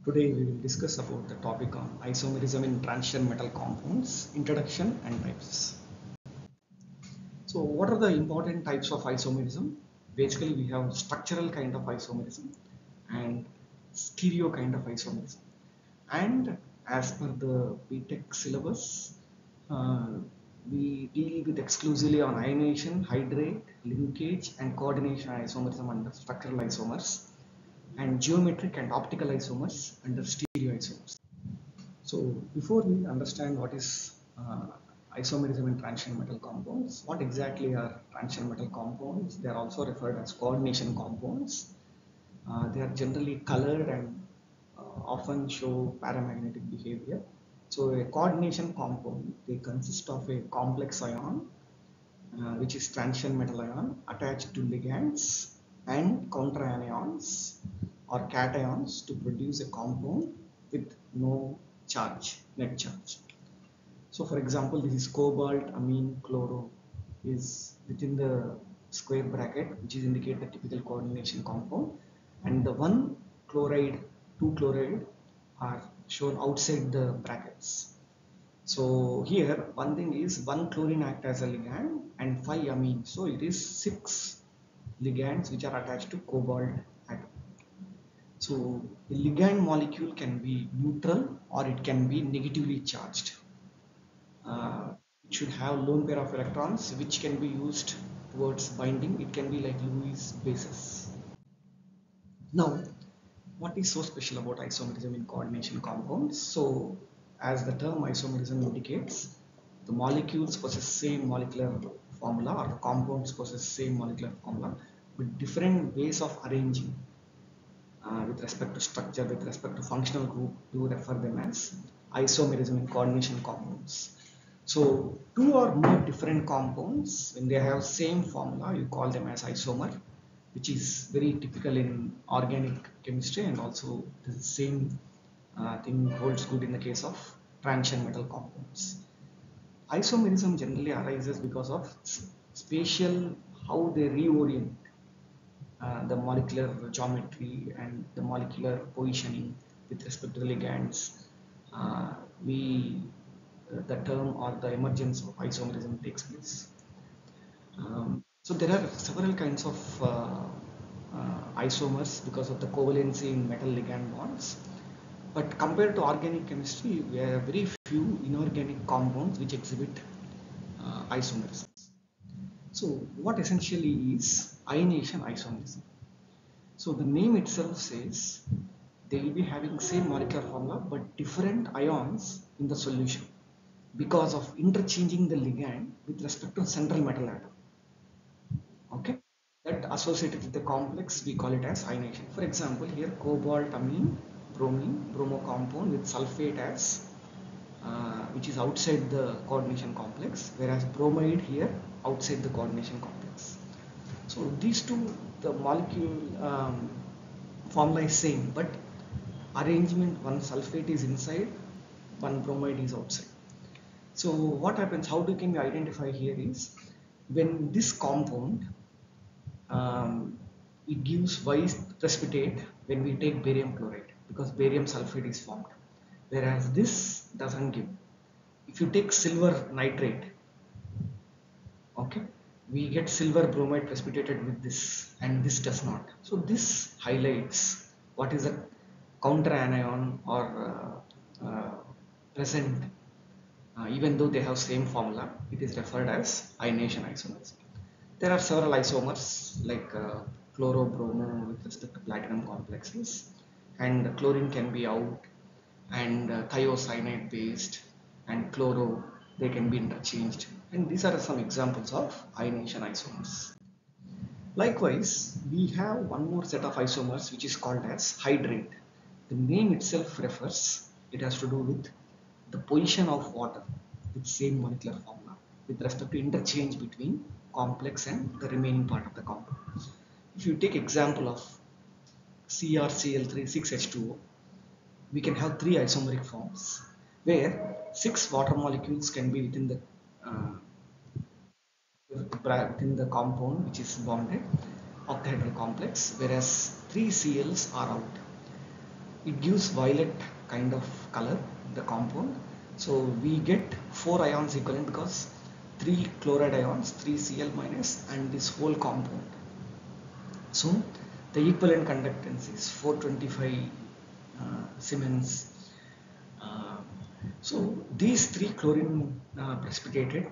Today we will discuss about the topic on isomerism in transition metal compounds, introduction and types. So what are the important types of isomerism? Basically we have structural kind of isomerism and stereo kind of isomerism. And as per the BTech syllabus, uh, we deal with exclusively on ionization, hydrate, linkage and coordination isomerism under structural isomers, and geometric and optical isomers under stereoisomers. So before we understand what is isomerism in transition metal compounds, what exactly are transition metal compounds? They are also referred as coordination compounds. They are generally colored and often show paramagnetic behavior. So a coordination compound, they consist of a complex ion, which is transition metal ion attached to ligands and counter anions or cations to produce a compound with no charge, net charge. So for example, this is cobalt, amine, chloro is within the square bracket, which is indicate the typical coordination compound, and the one chloride, two chloride are shown outside the brackets. So here one thing is one chlorine act as a ligand and 5 amine. So it is 6 ligands which are attached to cobalt atom. So the ligand molecule can be neutral or it can be negatively charged. It should have lone pair of electrons which can be used towards binding. It can be like Lewis bases. Now, what is so special about isomerism in coordination compounds? So, as the term isomerism indicates, the molecules possess same molecular formula or the compounds possess same molecular formula with different ways of arranging with respect to structure, with respect to functional group, to refer them as isomerism in coordination compounds. So two or more different compounds, when they have same formula, you call them as isomer, which is very typical in organic chemistry, and also the same thing holds good in the case of transition metal compounds. Isomerism generally arises because of spatial, how they reorient the molecular geometry and the molecular positioning with respect to the ligands. Uh, we the term or the emergence of isomerism takes place. So there are several kinds of isomers because of the covalency in metal ligand bonds. But compared to organic chemistry, we have very few inorganic compounds which exhibit isomerism. So what essentially is ionization isomerism? So the name itself says they will be having same molecular formula but different ions in the solution because of interchanging the ligand with respect to central metal atom. Okay, that associated with the complex we call it as ionization. For example, here cobalt, amine, bromine, bromo compound with sulfate as which is outside the coordination complex, whereas bromide here outside the coordination complex. So these two, the molecule formula is same, but arrangement, one sulfate is inside, one bromide is outside. So what happens, how do can we identify here is, when this compound, it gives white precipitate when we take barium chloride, because barium sulfate is formed, whereas this doesn't give. If you take silver nitrate, okay, we get silver bromide precipitated with this, and this does not. So this highlights what is a counter anion or present, even though they have same formula, it is referred as ionization isomers. There are several isomers like chloro-bromo with respect to platinum complexes, and chlorine can be out, and thiocyanide based, and chloro, they can be interchanged, and these are some examples of ionization isomers. Likewise, we have one more set of isomers which is called as hydrate. The name itself refers, it has to do with the position of water with same molecular formula with respect to interchange between complex and the remaining part of the compound. If you take example of CrCl3 6H2O, we can have 3 isomeric forms where 6 water molecules can be within the compound which is bonded octahedral complex, whereas 3 Cls are out. it gives violet kind of color, the compound. So we get 4 ions equivalent because 3 chloride ions, 3 Cl minus, and this whole compound. So the equivalent conductance is 425 Siemens. Uh, so these 3 chlorine precipitated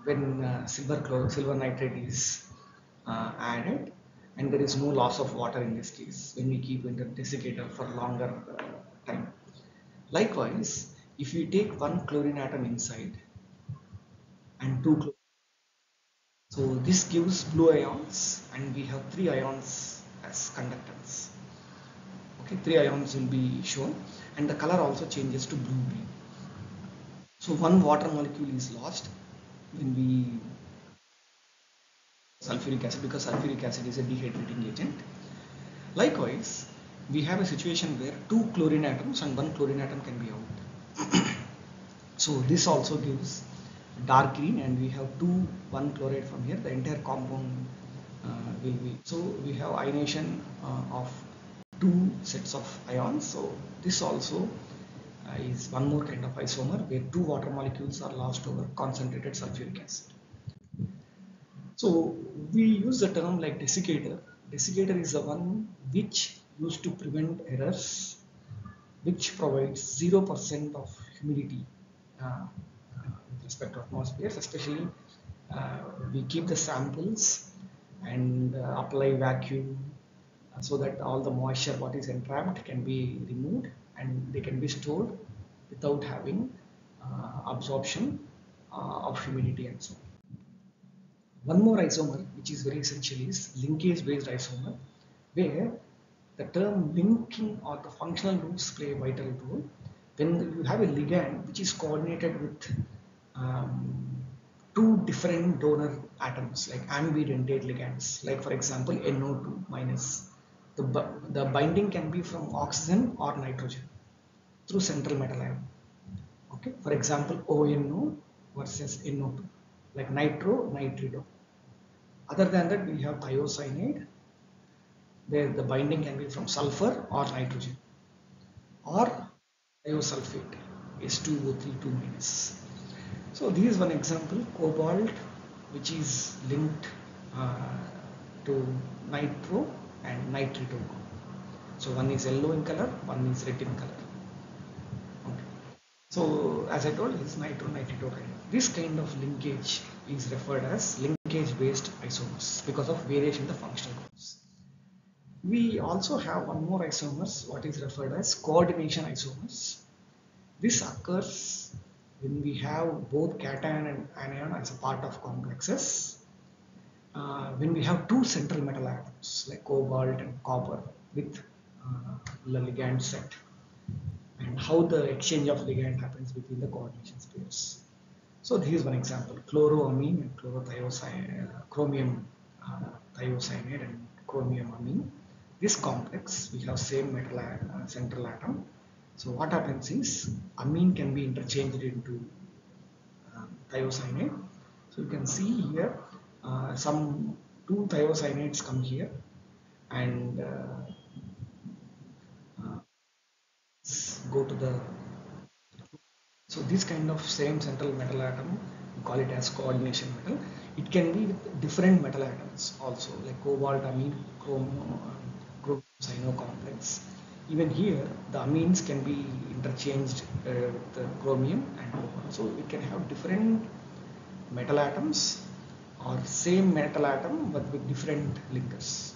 when silver nitrate is added, and there is no loss of water in this case when we keep in the desiccator for longer time. Likewise, if we take one chlorine atom inside and two chlorine, so this gives blue ions, and we have 3 ions as conductance. Okay, 3 ions will be shown, and the color also changes to blue green. So one water molecule is lost when we sulfuric acid, because sulfuric acid is a dehydrating agent. Likewise, we have a situation where 2 chlorine atoms and 1 chlorine atom can be out. So this also gives dark green, and we have 1 chloride from here. The entire compound will be, so we have ionization of 2 sets of ions. So this also is one more kind of isomer where 2 water molecules are lost over concentrated sulfuric acid. So we use the term like desiccator. Desiccator is the one which used to prevent errors, which provides 0% of humidity with respect to atmospheres. Especially we keep the samples and apply vacuum so that all the moisture what is entrapped can be removed, and they can be stored without having absorption of humidity and so on. One more isomer which is very essential is linkage based isomer, where the term linking or the functional groups play a vital role. When you have a ligand which is coordinated with two different donor atoms, like ambidentate ligands, like for example NO2 minus, the binding can be from oxygen or nitrogen through central metal ion. Okay, for example ONO versus NO2, like nitrito. Other than that, we have thiocyanate, where the binding can be from sulfur or nitrogen, or thiosulfate H2O3 2 minus. So this is one example, cobalt, which is linked to nitro and nitrito. So one is yellow in color, one is red in color. Okay. So as I told, this nitro-nitrito kind. This kind of linkage is referred as linkage-based isomers because of variation in the functional groups. We also have one more isomers, what is referred as coordination isomers. This occurs when we have both cation and anion as a part of complexes. When we have 2 central metal atoms like cobalt and copper with the ligand set, and how the exchange of ligand happens between the coordination pairs. So this is one example: chloroamine and chromium thiocyanate and chromium amine. This complex, we have same metal central atom. So what happens is amine can be interchanged into thiocyanate. So you can see here some 2 thiocyanates come here, and go to the, so this kind of same central metal atom, we call it as coordination metal. It can be with different metal atoms also, like cobalt amine, chromium cyano complex. Even here, the amines can be interchanged with the chromium and copper. So it can have different metal atoms or same metal atom but with different linkers.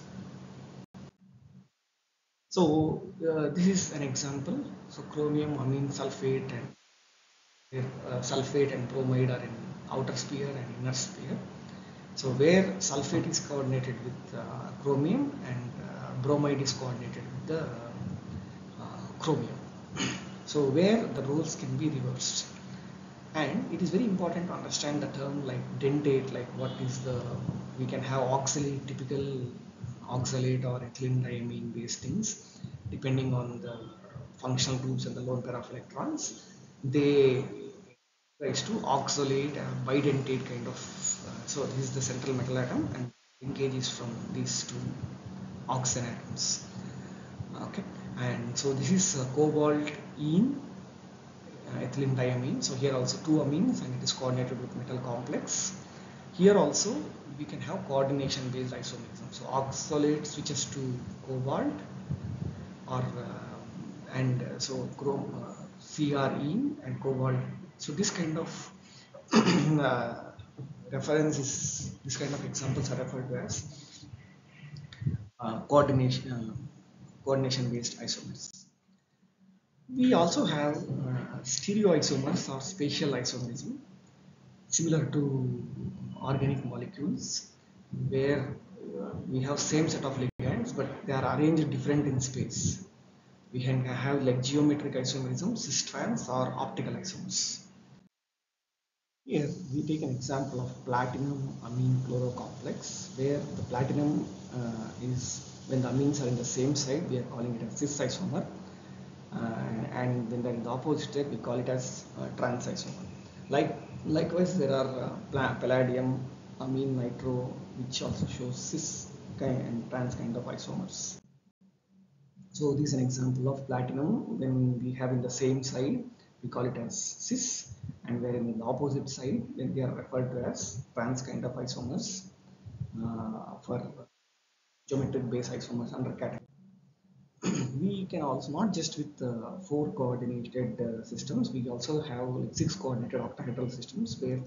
So this is an example. So chromium amine sulfate and sulfate and bromide are in outer sphere and inner sphere. So where sulfate is coordinated with chromium, and bromide is coordinated with the chromium. So where the roles can be reversed. And it is very important to understand the term like dentate, like what is the, we can have oxalate, typical oxalate or ethylene diamine based things, depending on the functional groups and the lone pair of electrons. They rise to oxalate and bidentate kind of. So this is the central metal atom, and linkage is from these 2 oxygen atoms. Okay, and So this is cobalt ene ethylene diamine. So here also two amines and it is coordinated with metal complex. Here also we can have coordination based isomerism. So oxalate switches to cobalt or so chrome CRE and cobalt. So this kind of uh, references, this kind of examples are referred to as coordination based isomers. We also have stereoisomers or spatial isomerism, similar to organic molecules, where we have same set of ligands, but they are arranged different in space. We can have like geometric isomerism, cis trans, or optical isomers. Here we take an example of platinum amine chloro complex, where the platinum is when the amines are in the same side, we are calling it a cis isomer, and when they're in the opposite side, we call it as trans isomer. Likewise, there are palladium amine nitro, which also shows cis kind and trans kind of isomers. So this is an example of platinum. When we have in the same side, we call it as cis, and where in the opposite side, then they are referred to as trans kind of isomers for geometric base isomers under category. We can also not just with four coordinated systems, we also have like six coordinated octahedral systems where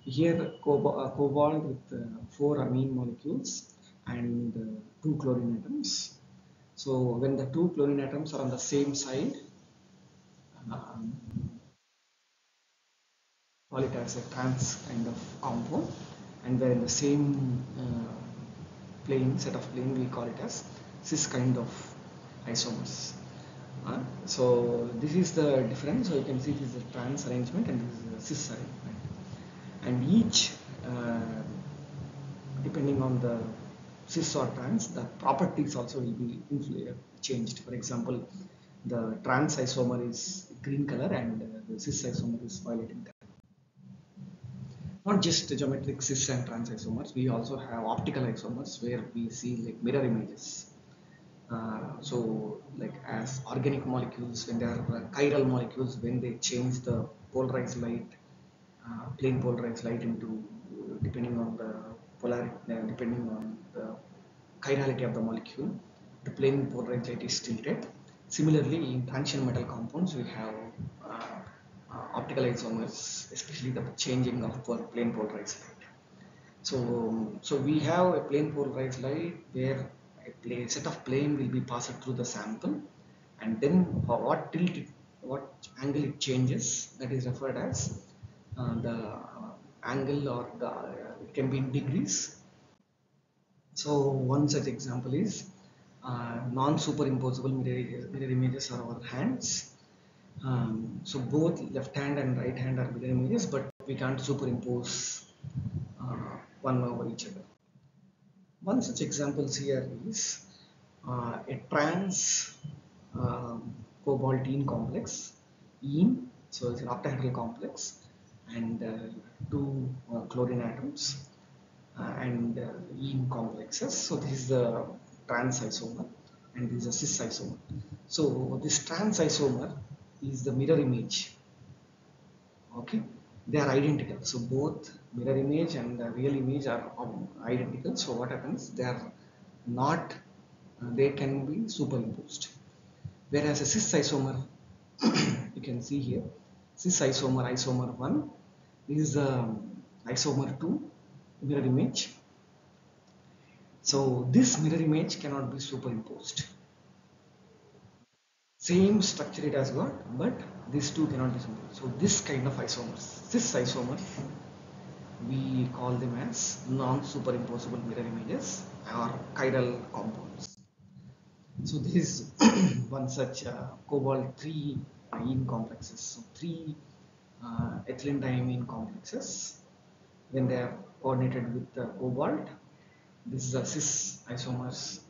here cobalt with four amine molecules and two chlorine atoms. So when the two chlorine atoms are on the same side, um, call it as a trans kind of compound, and where in the same plane, set of plane, we call it as cis kind of isomers. So this is the difference. So you can see this is a trans arrangement and this is a cis arrangement, and each depending on the cis or trans, the properties also will be changed. For example, the trans isomer is green color and the cis isomer is violet in color. Not just geometric cis and trans isomers, we also have optical isomers where we see like mirror images. So like as organic molecules, when they are chiral molecules, when they change the polarized light, plane polarized light into depending on the polarity, depending on the chirality of the molecule, the plane polarized light is tilted. Similarly, in transition metal compounds, we have optical isomers, especially the changing of plane polarized light. So we have a plane polarized light where a set of plane will be passed through the sample, and then for what angle it changes, that is referred as the angle, or it can be in degrees. So one such example is non-superimposable mirror images are our hands. So both left hand and right hand are mirror images, but we can't superimpose one over each other. One such examples here is a trans cobaltine complex, ene, so it's an octahedral complex, and two chlorine atoms and ene complexes. So this is the trans isomer and this is a cis isomer. So this trans isomer is the mirror image. Okay, they are identical. So both mirror image and the real image are identical. So what happens? They are not. They can be superimposed. Whereas a cis isomer, you can see here, cis isomer, isomer 1 is isomer 2 mirror image. So this mirror image cannot be superimposed. Same structure it has got, but these two cannot be superimposed. So this kind of isomers, cis isomers, we call them as non-superimposable mirror images or chiral compounds. So this is one such cobalt 3 ene complexes. So three ethylene diamine complexes, when they are coordinated with the cobalt, this is a cis isomers.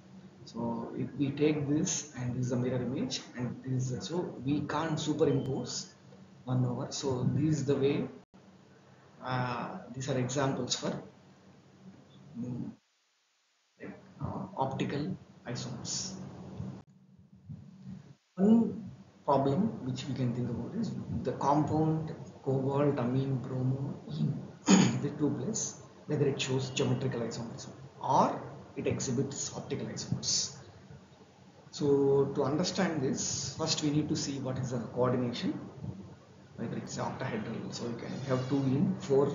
So if we take this and this is a mirror image and this is, so we can't superimpose one over. So this is the way. These are examples for mm, optical isomers. One problem which we can think about is the compound cobalt, amine, bromo in the two place, whether it shows geometrical isomerism or it exhibits optical isomers. So to understand this, first we need to see what is the coordination, whether it's octahedral. So you can have two in four,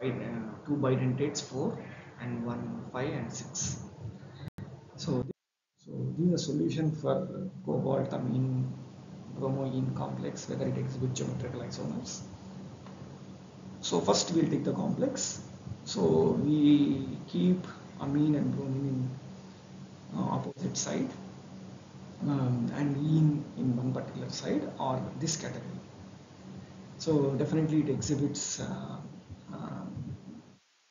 two bidentates 4 and one 5 and 6. So this is a solution for cobalt amine bromoine complex, whether it exhibits geometrical isomers. So first we'll take the complex. So we keep amine and bromine in opposite side, and in one particular side or this category. So definitely it exhibits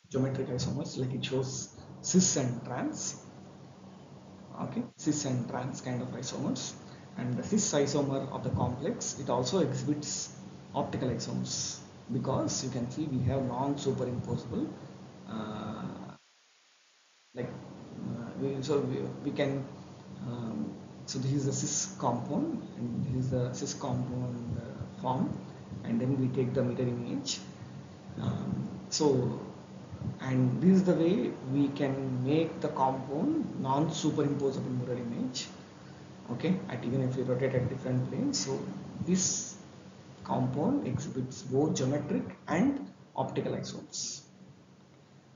geometric isomers, like it shows cis and trans. Okay, cis and trans kind of isomers, and the cis isomer of the complex, it also exhibits optical isomers, because you can see we have non-superimposable like we can so this is the cis compound and this is the cis compound form, and then we take the mirror image. So and this is the way we can make the compound non-superimposable mirror image, okay, at even if we rotate at different planes. So this compound exhibits both geometric and optical isomers.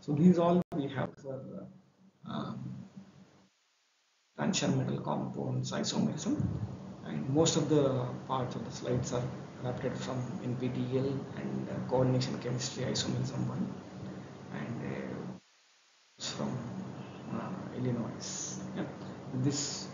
So these all we have for transition metal compounds isomerism, and most of the parts of the slides are adapted from NPTEL and coordination chemistry isomerism 1, and it's from Illinois. Yeah. With this